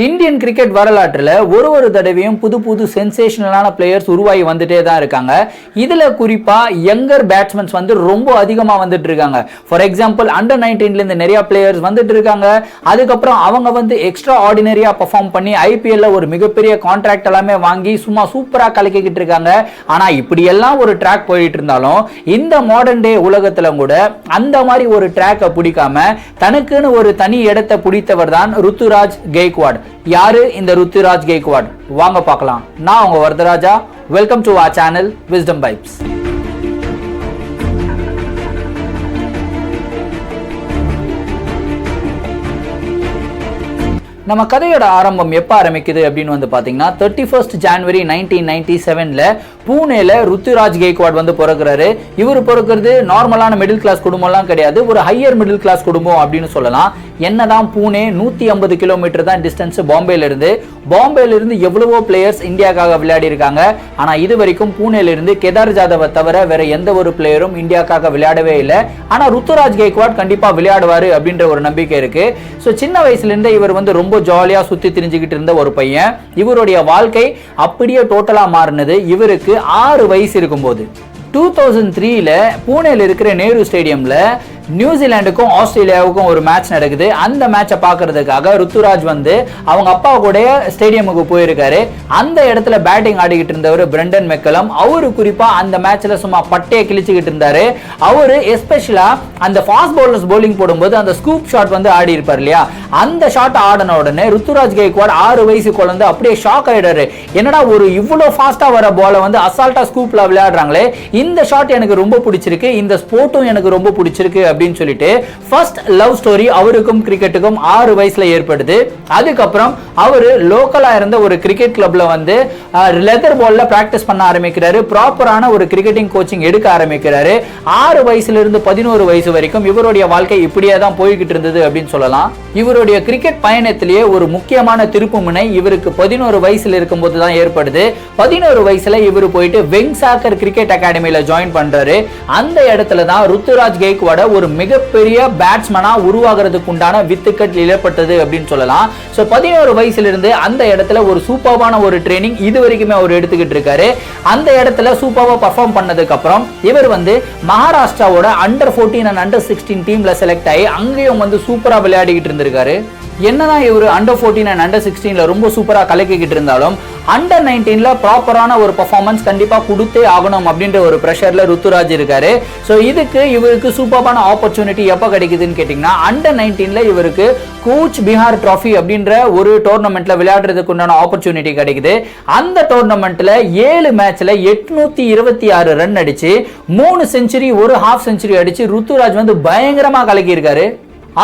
Indian cricket வரலாற்றில் ஒரு தடவையும் புது புது சென்சேஷனலான பிளேயர்ஸ் உருவாகி வந்துட்டே தான் இருக்காங்க. இதில் குறிப்பாக யங்கர் பேட்ஸ்மேன்ஸ் வந்து ரொம்ப அதிகமாக வந்துட்டு இருக்காங்க. ஃபார் எக்ஸாம்பிள் அண்டர் 19லேருந்து நிறைய பிளேயர்ஸ் வந்துட்டு இருக்காங்க. அதுக்கப்புறம் அவங்க வந்து எக்ஸ்ட்ரா ஆர்டினரியாக பர்ஃபார்ம் பண்ணி ஐபிஎல்ல ஒரு மிகப்பெரிய கான்ட்ராக்ட் எல்லாமே வாங்கி சும்மா சூப்பராக கலக்கிக்கிட்டு இருக்காங்க. ஆனால் இப்படியெல்லாம் ஒரு ட்ராக் போயிட்டு இருந்தாலும் இந்த மாடர்ன் டே உலகத்தில் கூட அந்த மாதிரி ஒரு ட்ராக்கை பிடிக்காம தனக்குன்னு ஒரு தனி இடத்தை பிடித்தவர் தான் ருத்துராஜ் கெய்க்வாட். யாரு இந்த ருத்துராஜ் கெய்க்வாட்? வாங்க பார்க்கலாம். நான் உங்க Varadharaja. Welcome to our channel wisdom vibes. நம்ம கதையோட ஆரம்பம் எப்போ ஆரம்பிக்குது அப்படின்னு வந்து பார்த்தீங்கன்னா 31 ஜனவரி 1997 பூனேல ருத்துராஜ் கெய்க்வாட் வந்து பிறக்கிறாரு. இவர் பிறக்கிறது நார்மலான மிடில் கிளாஸ் குடும்பம்லாம் கிடையாது, ஒரு ஹையர் மிடில் கிளாஸ் குடும்பம் அப்படின்னு சொல்லலாம். என்னதான் பூனே 150 கிலோமீட்டர் தான் டிஸ்டன்ஸ் பாம்பேல இருந்து எவ்வளவோ பிளேயர்ஸ் இந்தியாக்காக விளையாடி இருக்காங்க. ஆனால் இது வரைக்கும் பூனேல இருந்து கேதார் ஜாதவை தவிர வேற எந்த ஒரு பிளேயரும் இந்தியாக்காக விளையாடவே இல்லை. ஆனால் ருத்துராஜ் கெய்க்வாட் கண்டிப்பா விளையாடுவாரு அப்படின்ற ஒரு நம்பிக்கை இருக்கு. ஸோ சின்ன வயசுல இருந்தே இவர் வந்து ரொம்ப ஜாலியா சுத்தி திரிஞ்சுக்கிட்டு இருந்த ஒரு பையன். இவருடைய வாழ்க்கை அப்படியே டோட்டலா மாறினது இவருக்கு 6 வயசு இருக்கும்போது. 2003ல பூனேல இருக்கிற நேரு ஸ்டேடியம்ல நியூசிலாந்துக்கும் ஆஸ்திரேலியாவுக்கும் ஒரு மேட்ச் நடக்குது. அந்த மேட்சை பார்க்கறதுக்காக ருத்துராஜ் வந்து அவங்க அப்பா கூட ஸ்டேடியமுக்கு போயிருக்காரு. அந்த இடத்துல பேட்டிங் ஆடிக்கிட்டு இருந்தவர் பிரெண்டன் மெக்கலம். அவரு குறிப்பா அந்த மேட்ச்ல சும்மா பட்டையை கிழிச்சுக்கிட்டு இருந்தாரு. அவரு எஸ்பெஷலா அந்த ஃபாஸ்ட் பவுலர்ஸ் போலிங் போடும்போது அந்த ஸ்கூப் ஷாட் வந்து ஆடி இருப்பார் இல்லையா, அந்த ஷாட் ஆடின உடனே ருத்துராஜ் கெய்க்வாட் 6 வயசு குழந்தை அப்படியே ஷாக் ஆயிடாரு. என்னடா ஒரு இவ்வளவு ஃபாஸ்டா வர பால வந்து அசால்ட்டா ஸ்கூப்ல விளையாடுறாங்களே, இந்த ஷாட் எனக்கு ரொம்ப பிடிச்சிருக்கு, இந்த ஸ்போர்ட்டும் எனக்கு ரொம்ப பிடிச்சிருக்கு அப்படின்னு சொல்லிட்டு ஃபர்ஸ்ட் லவ் ஸ்டோரி அவருக்கும் கிரிக்கெட்டுக்கும் 6 வயசுல ஏற்படுது. அதுக்கப்புறம் அவரு லோக்கலா இருந்த ஒரு கிரிக்கெட் கிளப்ல வந்து லெதர் பால்ல பிராக்டிஸ் பண்ண ஆரம்பிக்கிறாரு. ப்ராப்பரான ஒரு கிரிக்கெட்டிங் கோச்சிங் எடுக்க ஆரம்பிக்கிறாரு. 6 வயசுல இருந்து 11 வயசு வரைக்கும் இவருடைய வாழ்க்கை இப்படியே தான் போய்கிட்டு இருந்தது அப்படின்னு சொல்லலாம். இவருடைய கிரிக்கெட் பயணத்திலேயே ஒரு முக்கியமான திருப்புமுனை இவருக்கு 11 வயசுல இருக்கும்போது தான் ஏற்படுது. 11 வயசுல இவர் போயிட்டு வெங்சாக்கர் கிரிக்கெட் அகாடமியில ஜாயின் பண்றாரு. அந்த இடத்துல தான் ருத்துராஜ் கெய்க்வாட ஒரு மிகப்பெரிய பேட்ஸ்மேனா உருவாகிறதுக்கு உண்டான வித்துக்கள் இழப்பட்டது அப்படின்னு சொல்லலாம். சோ 11 வயசுல இருந்து அந்த இடத்துல ஒரு சூப்பரான ஒரு ட்ரெயினிங் இது வரைக்குமே அவர் எடுத்துக்கிட்டு இருக்காரு. அந்த இடத்துல சூப்பரா பெர்ஃபார்ம் பண்ணதுக்கு அப்புறம் இவர் வந்து மகாராஷ்டிராவோட அண்டர் 14 அண்ட் அண்டர் 16 டீம்ல செலக்ட் ஆகி அங்கேயும் வந்து சூப்பரா விளையாடிக்கிட்டு இருந்திருக்காரு. என்னதான் இவர் அண்டர் 14 அண்ட் அண்டர் 16ல ரொம்ப சூப்பரா கலக்கிக்கிட்டு இருந்தாலும் அண்டர் 19ல ப்ராப்பரான ஒரு பெர்ஃபார்மன்ஸ் கண்டிப்பா கொடுத்தே ஆகணும் அப்படின்ற ஒரு பிரஷர்ல ருத்துராஜ் இருக்காரு. சோ இதுக்கு இவருக்கு சூப்பரான ஆப்பர்ச்சுனிட்டி எப்ப கிடைக்குதுன்னு கேட்டீங்கன்னா அண்டர் 19ல இவருக்கு கூச் பிஹார் டிராஃபி அப்படின்ற ஒரு டோர்னமெண்ட்ல விளையாடுறதுக்கு உண்டான ஆப்பர்ச்சுனிட்டி கிடைக்குது. அந்த டோர்னமெண்ட்ல 7 மேட்ச்ல 826 ரன் அடிச்சு 3 செஞ்சுரி 1 ஹாஃப் செஞ்சுரி அடிச்சு ருத்துராஜ் வந்து பயங்கரமா கலக்கி இருக்காரு.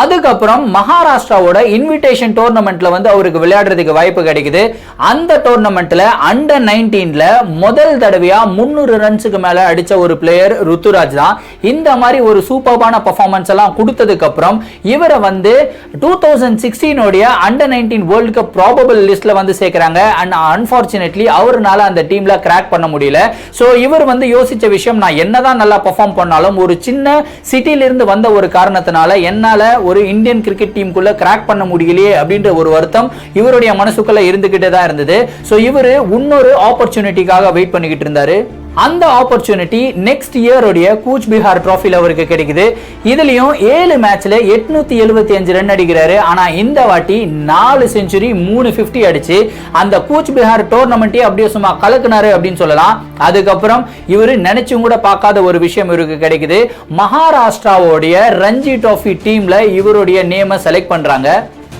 அதுக்கப்புறம் மகாராஷ்டிராவோட இன்விடேஷன் டோர்னமெண்ட்ல வந்து அவருக்கு விளையாடுறதுக்கு வாய்ப்பு கிடைக்குது. அந்த டோர்னமெண்ட்ல அண்டர் 19ல முதல் தடவையா 300 ரன்ஸுக்கு மேல அடிச்ச ஒரு பிளேயர் ருத்துராஜ் தான். இந்த மாதிரி ஒரு சூப்பரான பெர்ஃபார்மன்ஸ் எல்லாம் கொடுத்ததுக்கு அப்புறம் இவரை வந்து 2016 உடைய அண்டர் 19 வேர்ல்ட் கப் ப்ராபபிள் லிஸ்ட்ல வந்து சேர்க்கறாங்க. அண்ட் அன்பார்ச்சுனேட்லி அவர்னால அந்த டீம்ல கிராக் பண்ண முடியல. சோ இவர் வந்து யோசிச்ச விஷயம், நான் என்னதான் நல்லா பெர்ஃபார்ம் பண்ணாலும் ஒரு சின்ன சிட்டில இருந்து வந்த ஒரு காரணத்தினால என்னால ஒரு இந்தியன் கிரிக்கெட் டீமுக்குள்ள கிராக் பண்ண முடியலையே அப்படின்ற ஒரு வருத்தம் இவருடைய மனசுக்குள்ள இருந்துகிட்டே தான் இருந்தது. சோ இவரு இன்னொரு ஆப்பர்ச்சுனிட்டிக்காக வெயிட் பண்ணிக்கிட்டு இருந்தாரு. அந்த ஆப்பர்ச்சுனிட்டி நெக்ஸ்ட் இயர் உடைய கூச் பிஹார் டிராஃபில அவருக்கு கிடைக்குது. இதுலயும் 7 மேட்ச்ல 875 ரன் அடிக்கிறாரு. ஆனா இந்த வாட்டி 4 செஞ்சுரி 350 அடிச்சு அந்த கூச் பிஹார் டோர்னமெண்ட்டே அப்படியே சும்மா கலக்குனாரு அப்படின்னு சொல்லலாம். அதுக்கப்புறம் இவரு நினைச்சும் கூட பார்க்காத ஒரு விஷயம் இவருக்கு கிடைக்குது. மகாராஷ்டிராவோடைய ரஞ்சி டிராஃபி டீம்ல இவருடைய நேமை செலக்ட் பண்றாங்க.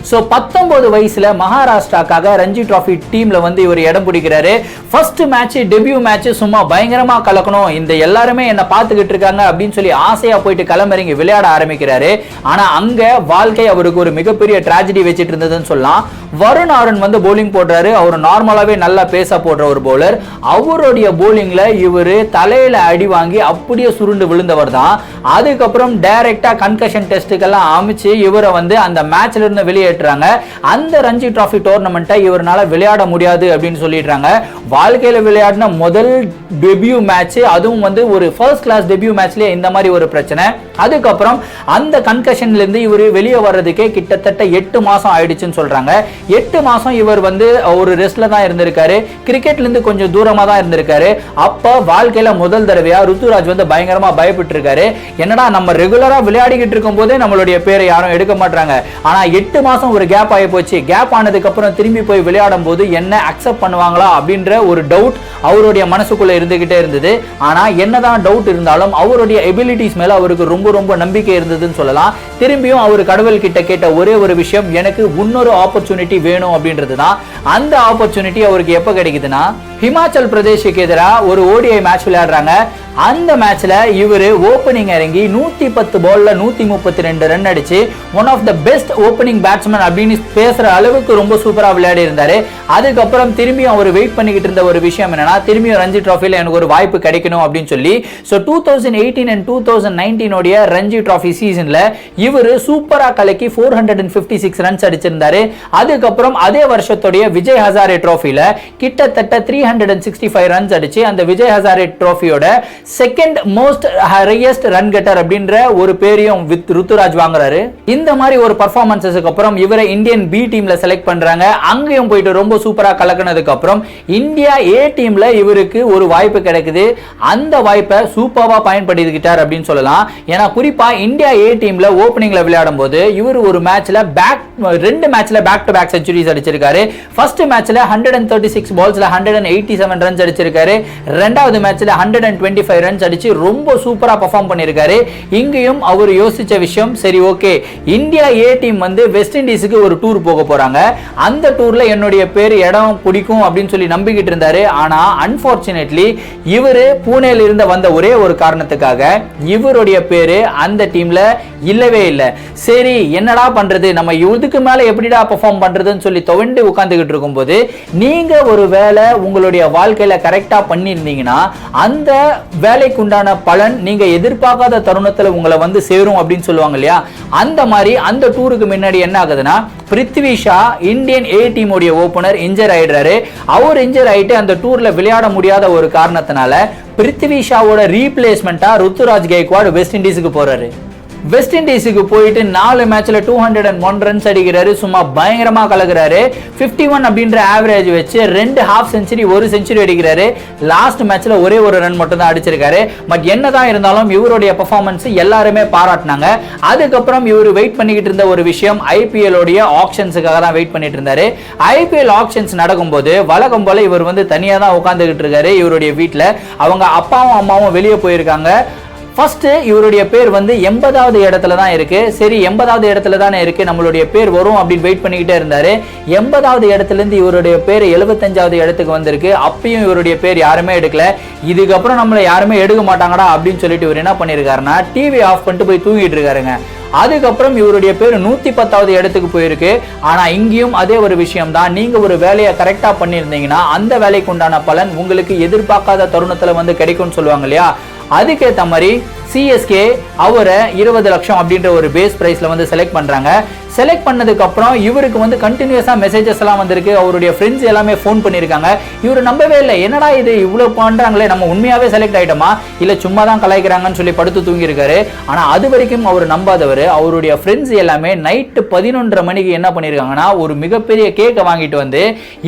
சோ 19 வயசுல மகாராஷ்டிராக்காக ரஞ்சி டிராஃபி டீம்ல வந்து இவர் இடம் பிடிக்கிறாரு. ஃபர்ஸ்ட் மேட்ச் டெபியூ மேட்ச் சும்மா பயங்கரமா கலக்கணும், இந்த எல்லாருமே என்ன பார்த்துக்கிட்டு இருக்காங்க அப்படின்னு சொல்லி ஆசையா போயிட்டு களமிறங்கி விளையாட ஆரம்பிக்கிறாரு. ஆனா அங்க வாழ்க்கை அவருக்கு ஒரு மிகப்பெரிய டிராஜடி வச்சிட்டு இருந்ததுன்னு சொல்லலாம். வருண் ஆரன் வந்து போலிங் போடுறாரு. அவர் நார்மலாவே நல்லா பேச போடுற ஒரு பவுலர். அவருடைய போலிங்ல இவரு தலையில அடி வாங்கி அப்படியே சுருண்டு விழுந்தவர் தான். அதுக்கப்புறம் டைரக்டா கன்கஷன் டெஸ்டுக்கெல்லாம் அமைச்சு இவரை வந்து அந்த மேட்ச்ல இருந்து வெளியே வெளியேற்றாங்க. அந்த ரஞ்சி டிராஃபி டோர்னமெண்ட்டை இவரால விளையாட முடியாது அப்படின்னு சொல்லிடுறாங்க. வாழ்க்கையில விளையாடின முதல் டெபியூ மேட்ச், அதுவும் வந்து ஒரு ஃபர்ஸ்ட் கிளாஸ் டெபியூ மேட்ச்லயே இந்த மாதிரி ஒரு பிரச்சனை. அதுக்கப்புறம் அந்த கன்கஷன்ல இருந்து இவர் வெளியே வர்றதுக்கே கிட்டத்தட்ட 8 மாசம் ஆயிடுச்சுன்னு சொல்றாங்க. 8 மாசம் இவர் வந்து ஒரு ரெஸ்ட்ல தான் இருந்திருக்காரு. கிரிக்கெட்ல இருந்து கொஞ்சம் தூரமா தான் இருந்திருக்காரு. அப்ப வாழ்க்கையில முதல் தடவையா ருத்துராஜ் வந்து பயங்கரமா பயப்பட்டு இருக்காரு. என்னடா நம்ம ரெகுலரா விளையாடிக்கிட்டு இருக்கும் போதே நம்மளுடைய பேரை யாரும் எடுக்க மாட்டாங்க, ஆனா 8 மாசம் ஒரு கேப் ஆகி போச்சு. கேப் ஆனதுக்கு அப்புறம் திரும்பி போய் விளையாடும் போது என்ன அக்செப்ட் பண்ணுவாங்களா அப்படின்ற ஒரு டவுட் அவருடைய மனசுக்குள்ள இருந்துகிட்டே இருந்தது. ஆனா என்னதான் டவுட் இருந்தாலும் அவருடைய எபிலிட்டிஸ் மேல அவருக்கு ரொம்ப ரொம்ப நம்பிக்கை இருந்ததுன்னு சொல்லலாம். திரும்பியும் அவர் கடவுள் கிட்ட கேட்ட ஒரே ஒரு விஷயம், எனக்கு இன்னொரு ஆப்பர்ச்சுனிட்டி வேணும் அப்படின்றதுதான். அந்த ஆப்பர்ச்சுனிட்டி அவருக்கு எப்ப கிடைக்குதுன்னா, ஹிமாச்சல் பிரதேஷுக்கு எதிராக ஒரு ஓடிஐ மேட்ச் விளையாடுறாங்க. அந்த மேட்ச்ல இவரு ஓபனிங் இறங்கி 110 பால்ல 132 ரன் அடிச்சு one of the best opening batsman அப்படின்னு பேசுற அளவுக்கு ரொம்ப சூப்பரா விளையாடி இருந்தாரு. அதுக்கப்புறம் திரும்பியும் அவர் வெயிட் பண்ணிக்கிட்டு இருந்த ஒரு விஷயம் என்னன்னா, திரும்பியும் ரஞ்சி டிராஃபில எனக்கு ஒரு வாய்ப்பு கிடைக்கணும் அப்படின்னு சொல்லி 2018 and 2019 உடைய ரஞ்சி டிராஃபி சீசன்ல இவரு சூப்பரா கலக்கி 456 ரன்ஸ் அடிச்சிருந்தாரு. அதுக்கப்புறம் அதே வருஷத்துடைய விஜய் ஹசாரே டிராஃபில கிட்டத்தட்ட 365 ரன்ஸ் அடிச்சு அந்த விஜய் ஹசாரே டிராஃபியோட second most highest run getter அப்படின்ற ஒரு பேரையும் வித் ருத்துராஜ் வாங்குறாரு. இந்த மாதிரி ஒரு பெர்ஃபார்மன்ஸஸ்க்கு அப்புறம் இவரை இந்தியன் பி டீம்ல செலக்ட் பண்றாங்க. அங்கேயும் போயிட்டு ரொம்ப சூப்பரா கலக்கினதுக்கு அப்புறம் இந்தியா ஏ டீம்ல இவருக்கு ஒரு வாய்ப்பு கிடைக்குது. அந்த வாய்ப்பை சூப்பரா பயன்படுத்திக்கிட்டார் அப்படின்னு சொல்லலாம். ஏன்னா குறிப்பா இந்தியா ஏ டீம்ல ஓபனிங்ல விளையாடும் போது இவர் ஒரு மேட்ச்ல ரெண்டு மேட்ச்ல பேக் டு பேக் செஞ்சுரிஸ் அடிச்சிருக்காரு. ஃபர்ஸ்ட் மேட்ச்ல 136 பால்ஸ்ல 187 ரன்ஸ் அடிச்சிருக்காரு. ரெண்டாவது மேட்ச்ல 125 ரன்ஸ் அடிச்சு ரொம்ப சூப்பரா பெர்ஃபார்ம் பண்ணிருக்காரு. இங்கேயும் அவர் யோசிச்ச விஷயம், சரி ஓகே, இந்தியா ஏ டீம் வந்து வெஸ்ட் இண்டீஸுக்கு ஒரு டூர் போக போறாங்க, அந்த டூர்ல என்னுடைய பேர் இடம் பிடிக்கும் அப்படின்னு சொல்லி நம்பிக்கிட்டு இருந்தாரு. ஆனா அன்பார்ச்சுனேட்லி இவரு பூனேல இருந்து வந்த ஒரே ஒரு காரணத்துக்காக இவருடைய பேரு அந்த டீம்ல இல்லவே இல்லை. சரி என்னடா பண்றது, நம்ம இதுக்கு மேல எப்படிடா பெர்ஃபார்ம் பண்றதுன்னு சொல்லி துவண்டு உட்கார்ந்துகிட்டு இருக்கும்போது, நீங்க ஒரு வேலை உங்களுடைய வாழ்க்கையில கரெக்டா பண்ணியிருந்தீங்கன்னா அந்த வேலைக்குண்டான பலன் நீங்க எதிர்பார்க்காத தருணத்துல உங்களை வந்து சேரும் அப்படின்னு சொல்லுவாங்க இல்லையா, அந்த மாதிரி அந்த டூருக்கு முன்னாடி என்ன ஆகுதுன்னா, பிருத்வி ஷா இந்தியன் ஏ டீம் உடைய ஓபனர் இன்ஜர் ஆயிடுறாரு. அவர் இன்ஜர் ஆயிட்டு அந்த டூர்ல விளையாட முடியாத ஒரு காரணத்தினால பிருத்வி ஷாவோட ரீப்ளேஸ்மெண்டா ருத்துராஜ் கைக்வாட் வெஸ்ட் இண்டீஸுக்கு போறாரு. வெஸ்ட் இண்டீஸுக்கு போயிட்டு 4 மேட்ச்ல 201 ரன்ஸ் அடிக்கிறாரு. சும்மா பயங்கரமா கலக்குறாரு. 51 அப்படின்ற ஆவரேஜ் வச்சு 2 ஹாஃப் செஞ்சுரி 1 செஞ்சுரி அடிக்கிறாரு. லாஸ்ட் மேட்ச்ல ஒரே ஒரு ரன் மட்டும் தான் அடிச்சிருக்காரு. பட் என்னதான் இருந்தாலும் இவருடைய பெர்ஃபார்மன்ஸ் எல்லாருமே பாராட்டினாங்க. அதுக்கப்புறம் இவர் வெயிட் பண்ணிக்கிட்டு இருந்த ஒரு விஷயம், IPL உடைய ஆக்ஷன்ஸுக்காக தான் வெயிட் பண்ணிட்டு இருந்தாரு. IPL ஆக்ஷன்ஸ் நடக்கும்போது வழக்கம் போல இவர் வந்து தனியா தான் உட்கார்ந்துகிட்டு இருக்காரு. இவருடைய வீட்டுல அவங்க அப்பாவும் அம்மாவும் வெளியே போயிருக்காங்க. ஃபர்ஸ்ட் இவருடைய பேர் வந்து 80வது இடத்துல தான் இருக்கு. சரி 80வது இடத்துல தானே இருக்கு, நம்மளுடைய பேர் வரும் அப்படின்னு வெயிட் பண்ணிக்கிட்டே இருந்தாரு. 80வது இடத்துல இருந்து இவருடைய பேர் 75வது இடத்துக்கு வந்திருக்கு. அப்பயும் இவருடைய பேர் யாருமே எடுக்கல. இதுக்கப்புறம் நம்மள யாருமே எடுக்க மாட்டாங்கடா அப்படின்னு சொல்லிட்டு இவர் என்ன பண்ணிருக்காருன்னா, டிவி ஆஃப் பண்ணிட்டு போய் தூங்கிட்டு இருக்காருங்க. அதுக்கப்புறம் இவருடைய பேர் 110வது இடத்துக்கு போயிருக்கு. ஆனா இங்கேயும் அதே ஒரு விஷயம் தான், நீங்க ஒரு வேலையை கரெக்டா பண்ணியிருந்தீங்கன்னா அந்த வேலைக்கு உண்டான பலன் உங்களுக்கு எதிர்பார்க்காத தருணத்துல வந்து கிடைக்கும்னு சொல்லுவாங்க இல்லையா, அதுக்கேற்ற மாதிரி CSK அவரை 20 லட்சம் அப்படின்ற ஒரு பேஸ் பிரைஸ்ல வந்து செலக்ட் பண்றாங்க. செலக்ட் பண்ணதுக்கு அப்புறம் இவருக்கு வந்து கண்டினியூஸா மெசேஜஸ் எல்லாம் வந்திருக்கு. அவருடைய ஃப்ரெண்ட்ஸ் எல்லாமே ஃபோன் பண்ணிருக்காங்க. இவர் நம்பவே இல்லை, என்னடா இது இவ்வளவு பண்றாங்களே, நம்ம உண்மையாவே செலக்ட் ஆயிட்டோமா இல்ல சும்மா தான் கலாய்க்கிறாங்கன்னு சொல்லி படுத்து தூங்கி இருக்காரு. ஆனா அது வரைக்கும் அவர் நம்பாதவர், அவருடைய ஃப்ரெண்ட்ஸ் எல்லாமே நைட்டு 11:30 மணிக்கு என்ன பண்ணிருக்காங்கன்னா, ஒரு மிகப்பெரிய கேக்கை வாங்கிட்டு வந்து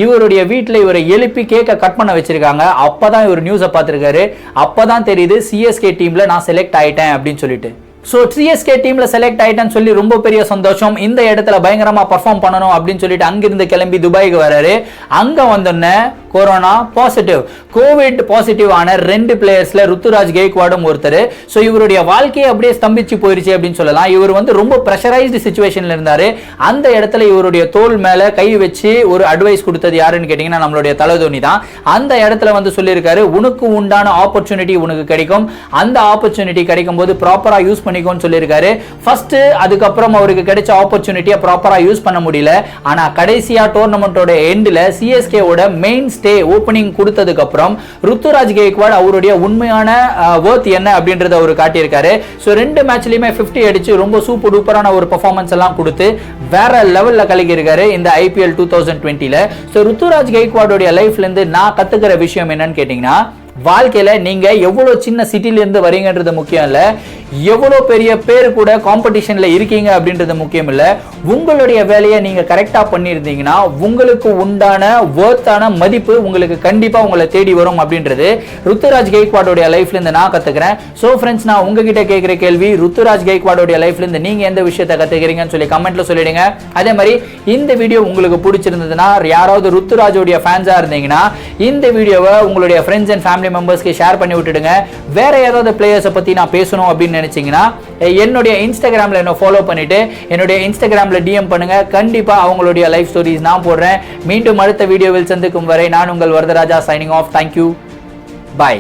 இவருடைய வீட்டுல இவரை எழுப்பி கேக்கை கட் பண்ண வச்சிருக்காங்க. அப்பதான் இவர் நியூஸை பார்த்திருக்காரு. அப்பதான் தெரியுது CSK டீம்ல நான் செலக்ட் ஆயிட்டேன் அப்படின்னு சொல்லிட்டு. சோ CSK டீம்ல செலக்ட் ஆயிட்டேன்னு சொல்லி ரொம்ப பெரிய சந்தோஷம். இந்த இடத்துல பயங்கரமா பெர்ஃபார்ம் பண்ணணும் அப்படின்னு சொல்லிட்டு அங்கிருந்து கிளம்பி துபாய்க்கு வராரு. அங்க வந்தோடனே கொரோனா பாசிட்டிவ், கோவிட் பாசிட்டிவ் ஆன 2 பிளேயர்ஸ்ல ருத்துராஜ் கைக்வாடும் ஒருத்தர். சோ இவருடைய வாழ்க்கையை அப்படியே ஸ்தம்பிச்சு போயிருச்சு அப்படின்னு சொல்லலாம். இவர் வந்து ரொம்ப பிரஷரைஸ்டு சிச்சுவேஷன்ல இருந்தாரு. அந்த இடத்துல இவருடைய தோல் மேல கை வச்சு ஒரு அட்வைஸ் கொடுத்தது யாருன்னு கேட்டீங்கன்னா நம்மளுடைய தலதோனி தான். அந்த இடத்துல வந்து சொல்லியிருக்காரு, உனக்கு உண்டான ஆப்பர்ச்சுனிட்டி உனக்கு கிடைக்கும், அந்த ஆப்பர்ச்சுனிட்டி கிடைக்கும் போது ப்ராப்பரா யூஸ் பண்ணிக்கோன்னு சொல்லியிருக்காரு. ஃபர்ஸ்ட் அதுக்கப்புறம் அவருக்கு கிடைச்ச ஆப்பர்ச்சுனிட்டியை ப்ராப்பரா யூஸ் பண்ண முடியல. ஆனா கடைசியா டோர்னமெண்டோட எண்ட்ல CSK ஓட மெயின் ஸ்டே ஓபனிங் கொடுத்ததுக்கு அப்புறம் ருத்துராஜ் கைக்வாட் அவருடைய உண்மையான வர்த் என்ன அப்படின்றத அவர் காட்டியிருக்காரு. சோ 2 மேட்ச்லயுமே 50 அடிச்சு ரொம்ப சூப்பர் டூப்பரான ஒரு பெர்ஃபார்மன்ஸ் எல்லாம் கொடுத்து வேற லெவல்ல கலக்கியிருக்காரு இந்த IPL 2020ல. ஸோ ருத்துராஜ் கைக்வாடோடைய லைஃப்ல இருந்து நான் கத்துக்கிற விஷயம் என்னன்னு கேட்டீங்கன்னா, வாழ்க்கையில நீங்க எவ்வளவு சின்ன சிட்டில இருந்து வரீங்கன்றது முக்கியம் இல்ல, எவ்வளவு பெரிய பேர் கூட காம்படிஷன்ல இருக்கீங்க அப்படின்றது முக்கியம் இல்ல. உங்களுடைய வேலையை நீங்க கரெக்டா பண்ணியிருந்தீங்கன்னா உங்களுக்கு உண்டான வர்த்தான மதிப்பு உங்களுக்கு கண்டிப்பா உங்களை தேடி வரும் அப்படின்றது ருத்துராஜ் கைக்வாடோடைய லைஃப்ல இருந்து நான் கத்துக்கிறேன். சோ ஃப்ரெண்ட்ஸ், நான் உங்ககிட்ட கேட்கிற கேள்வி, ருத்துராஜ் கைக்வாடோடைய லைஃப்ல இருந்து நீங்க எந்த விஷயத்தை கத்துக்கிறீங்கன்னு சொல்லி கமெண்ட்ல சொல்லிடுங்க. அதே மாதிரி இந்த வீடியோ உங்களுக்கு பிடிச்சிருந்ததுன்னா, யாராவது ருத்துராஜோடைய ஃபேன்ஸா இருந்தீங்கன்னா இந்த வீடியோவை உங்களுடைய ஃப்ரெண்ட்ஸ் அண்ட் ஃபேமிலி மெம்பர்ஸ்க்கு ஷேர் பண்ணி விட்டுடுங்க. வேற ஏதாவது பிளேயர்ஸை பத்தி நான் பேசணும் அப்படின்னு நினைச்சீங்கன்னா என்னுடைய இன்ஸ்டாகிராம்ல என்ன ஃபாலோ பண்ணிட்டு என்னுடைய இன்ஸ்டாகிராம்ல DM பண்ணுங்க. கண்டிப்பா அவங்களுடைய லைஃப் ஸ்டோரிஸ் நான் போடுறேன். மீண்டும் அடுத்த வீடியோவில் சந்திக்கும் வரை நான் உங்கள் Varadharaja, signing off. Thank you, by.